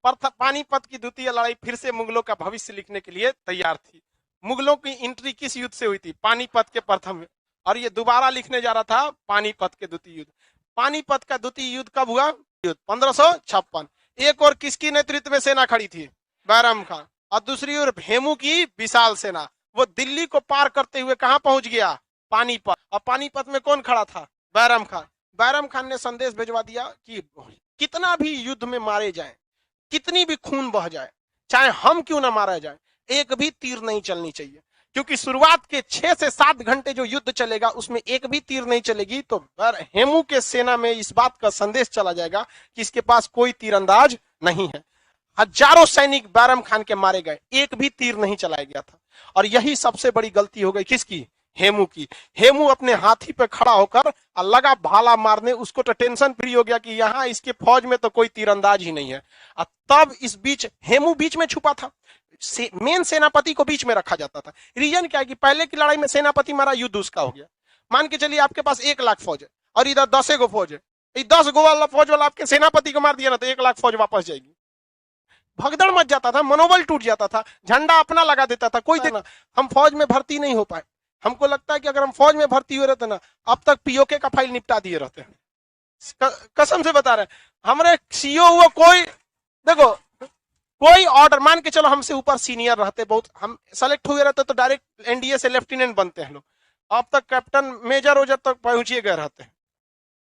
पानीपत की द्वितीय लड़ाई फिर से मुगलों का भविष्य लिखने के लिए तैयार थी। मुगलों की एंट्री किस युद्ध से हुई थी? पानीपत के प्रथम में। और ये दोबारा लिखने जा रहा था पानीपत के द्वितीय युद्ध। पानीपत का द्वितीय युद्ध कब हुआ? 1556। एक और किसकी नेतृत्व में सेना खड़ी थी? बैरम खान। और दूसरी ओर हेमू की विशाल सेना। वो दिल्ली को पार करते हुए कहां पहुंच गया? पानीपत। और पानीपत में कौन खड़ा था? बैरम खान। बैरम खान ने संदेश भिजवा दिया कि कितना भी युद्ध में मारे जाए, कितनी भी खून बह जाए, चाहे हम क्यों ना मारा जाए, एक भी तीर नहीं चलनी चाहिए। क्योंकि शुरुआत के 6 से 7 घंटे जो युद्ध चलेगा उसमें एक भी तीर नहीं चलेगी तो हेमू के सेना में इस बात का संदेश चला जाएगा कि इसके पास कोई तीरंदाज नहीं है। हजारों सैनिक बैरम खान के मारे गए, एक भी तीर नहीं चलाया गया था। और यही सबसे बड़ी गलती हो गई किसकी? हेमू की। हेमू अपने हाथी पे खड़ा होकर लगा भाला मारने, उसको तो टेंशन फ्री हो गया कि यहाँ इसके फौज में तो कोई तीरंदाज ही नहीं है। तब इस बीच हेमू बीच में छुपा था। मेन सेनापति को बीच में रखा जाता था। रीजन क्या है कि पहले की लड़ाई में सेनापति मारा, युद्ध उसका हो गया। मान के चलिए आपके पास 1 लाख फौज है और इधर 10 गो फौज है, 10 गो वाला फौज वाला आपके सेनापति को मार दिया ना तो 1 लाख फौज वापस जाएगी। भगदड़ मच जाता था, मनोबल टूट जाता था, झंडा अपना लगा देता था कोई देना। हम फौज में भर्ती नहीं हो पाए। हमको लगता है कि अगर हम फौज में भर्ती हुए रहते ना अब तक पीओके का फाइल निपटा दिए रहते हैं। कसम से बता रहे हमारे सीओ हुआ कोई, देखो कोई ऑर्डर, मान के चलो हमसे ऊपर सीनियर रहते, बहुत हम सेलेक्ट हुए रहते तो डायरेक्ट एनडीए से लेफ्टिनेंट बनते हैं लोग। अब तक कैप्टन मेजर ओजर तक पहुंचिए गए रहते हैं।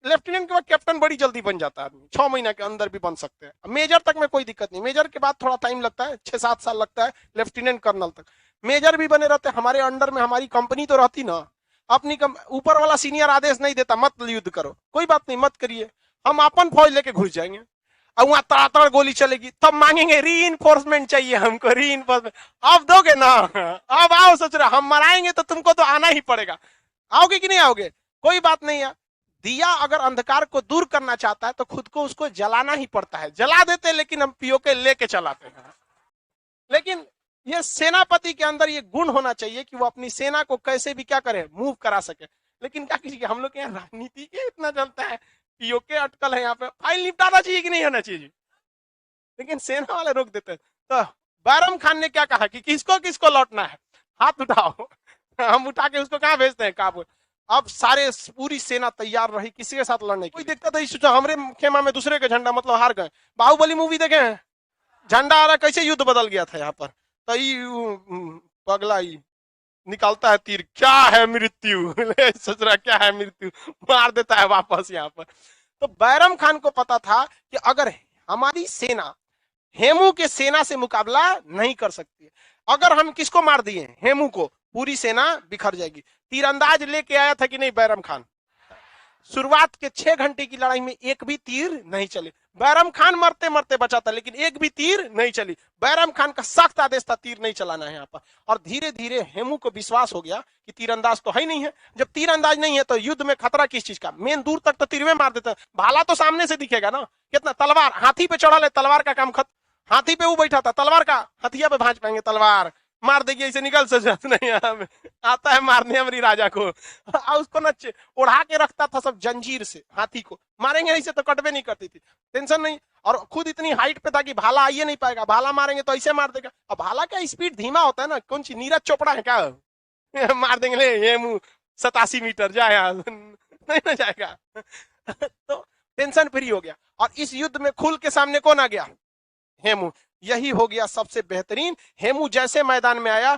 लेफ्टिनेंट के बाद कैप्टन बड़ी जल्दी बन जाता है आदमी, 6 महीना के अंदर भी बन सकते हैं। मेजर तक में कोई दिक्कत नहीं, मेजर के बाद थोड़ा टाइम लगता है, 6-7 साल लगता है लेफ्टिनेंट कर्नल तक। मेजर भी बने रहते, हमारे अंडर में हमारी कंपनी तो रहती ना। अपनी ऊपर वाला सीनियर आदेश नहीं देता मत युद्ध करो, कोई बात नहीं मत करिए, हम अपन फौज लेके घुस जाएंगे। अब वहां तड़ातड़ गोली चलेगी तब मांगेंगे रीइंफोर्समेंट चाहिए हमको, रीइंफोर्समेंट। अब दोगे ना? अब आओ, सोच रहे हम मराएंगे तो तुमको तो आना ही पड़ेगा। आओगे कि नहीं आओगे? कोई बात नहीं है। दिया अगर अंधकार को दूर करना चाहता है तो खुद को उसको जलाना ही पड़ता है। जला देते लेकिन हम पीओके लेके चलाते हैं। लेकिन ये सेनापति के अंदर ये गुण होना चाहिए कि वो अपनी सेना को कैसे भी क्या करे, मूव करा सके। लेकिन क्या कीजिए, हम लोग के यहाँ राजनीति के इतना चलता है, पीओके अटकल है, यहाँ पे फाइल निपटाना चाहिए कि नहीं होना चाहिए, लेकिन सेना वाले रोक देते हैं। तो बैरम खान ने क्या कहा कि किसको किसको लौटना है, हाथ उठाओ। हम उठा के उसको कहाँ भेजते हैं? काबुल। अब सारे पूरी सेना तैयार रही किसी के साथ लड़ने की। कोई देखता था सोचा हमरे खेमा में दूसरे का झंडा, मतलब हार गए। बाहुबली मूवी देखे हैं, झंडा आ रहा कैसे युद्ध बदल गया था यहाँ पर। तो पगला निकालता है तीर, क्या है मृत्यु। सोच रहा क्या है मृत्यु, मार देता है वापस यहाँ पर। तो बैरम खान को पता था कि अगर हमारी सेना हेमू के सेना से मुकाबला नहीं कर सकती है, अगर हम किसको मार दिए, हेमू को, पूरी सेना बिखर जाएगी। तीरंदाज लेके आया था कि नहीं बैरम खान? शुरुआत के 6 घंटे की लड़ाई में एक भी तीर नहीं चले। बैरम खान मरते मरते बचा था लेकिन एक भी तीर नहीं चली। बैरम खान का सख्त आदेश था तीर नहीं चलाना है यहाँ पर। और धीरे धीरे हेमू को विश्वास हो गया कि तीरंदाज तो है ही नहीं है। जब तीरंदाज नहीं है तो युद्ध में खतरा किस चीज का? मेन दूर तक तो तीरवे मार देते हैं, भाला तो सामने से दिखेगा ना। कितना तलवार, हाथी पे चढ़ा ले, तलवार का काम खत्म। हाथी पे वो बैठा था, तलवार का हथिया पे भांज पाएंगे, तलवार मार देगी, ऐसे निकल से नहीं आता है मारने हमारी राजा को। उसको न ओढ़ा के रखता था सब जंजीर से, हाथी को मारेंगे ऐसे तो कटवे नहीं करती थी, टेंशन नहीं। और खुद इतनी हाइट पे था कि भाला आइए नहीं पाएगा, भाला मारेंगे तो ऐसे मार देगा। अब भाला का स्पीड धीमा होता है ना, कौन सी नीरज चोपड़ा है क्या? मार देंगे ले ये मुंह 87 मीटर जाए नहीं ना जाएगा। तो टेंशन फ्री हो गया। और इस युद्ध में खुल के सामने कौन आ गया? हेमू। यही हो गया सबसे बेहतरीन। हेमू जैसे मैदान में आया,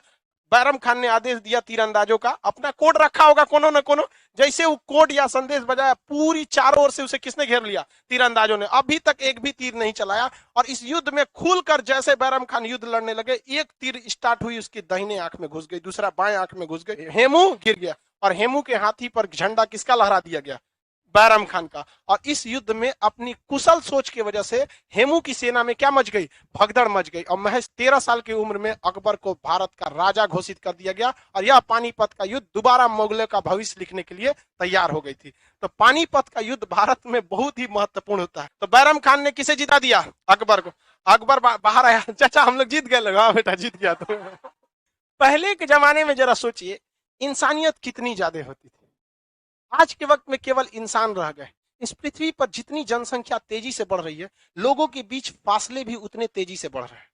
बैरम खान ने आदेश दिया तीरंदाजों का, अपना कोड रखा होगा कोनो न कोनो, जैसे वो कोड या संदेश बजाया पूरी चारों ओर से उसे किसने घेर लिया? तीरंदाजों ने। अभी तक एक भी तीर नहीं चलाया। और इस युद्ध में खुलकर जैसे बैरम खान युद्ध लड़ने लगे, एक तीर स्टार्ट हुई उसकी दाहिने आंख में घुस गई, दूसरा बाएं आंख में घुस गई, हेमू गिर गया। और हेमू के हाथी पर झंडा किसका लहरा दिया गया? बैरम खान का। और इस युद्ध में अपनी कुशल सोच की वजह से हेमू की सेना में क्या मच गई? भगदड़ मच गई। और महज 13 साल की उम्र में अकबर को भारत का राजा घोषित कर दिया गया। और यह पानीपत का युद्ध दोबारा मुगलों का भविष्य लिखने के लिए तैयार हो गई थी। तो पानीपत का युद्ध भारत में बहुत ही महत्वपूर्ण होता है। तो बैरम खान ने किसे जिता दिया? अकबर को। अकबर बाहर आया, चाचा हम लोग जीत गए। हाँ बेटा जीत गया। तो पहले के जमाने में जरा सोचिए इंसानियत कितनी ज्यादा होती थी। आज के वक्त में केवल इंसान रह गए। इस पृथ्वी पर जितनी जनसंख्या तेजी से बढ़ रही है, लोगों के बीच फासले भी उतने तेजी से बढ़ रहे हैं।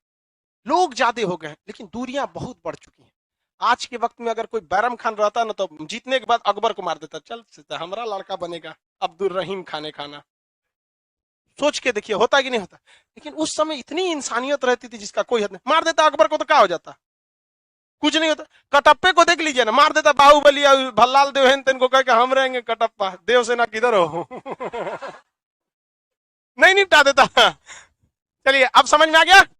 लोग ज्यादा हो गए हैं, लेकिन दूरियां बहुत बढ़ चुकी हैं। आज के वक्त में अगर कोई बैरम खान रहता ना, तो जीतने के बाद अकबर को मार देता, चल हमारा लड़का बनेगा अब्दुल रहीम खाने खाना। सोच के देखिए, होता कि नहीं होता। लेकिन उस समय इतनी इंसानियत रहती थी जिसका कोई हद नहीं। मार देता अकबर को तो क्या हो जाता, कुछ नहीं होता। कटप्पे को देख लीजिए ना, मार देता बाहुबली भल्लाल देवहन तेन को कह के हम रहेंगे कटप्पा, देवसेना किधर हो। नहीं निपटा देता। चलिए अब समझ में आ गया।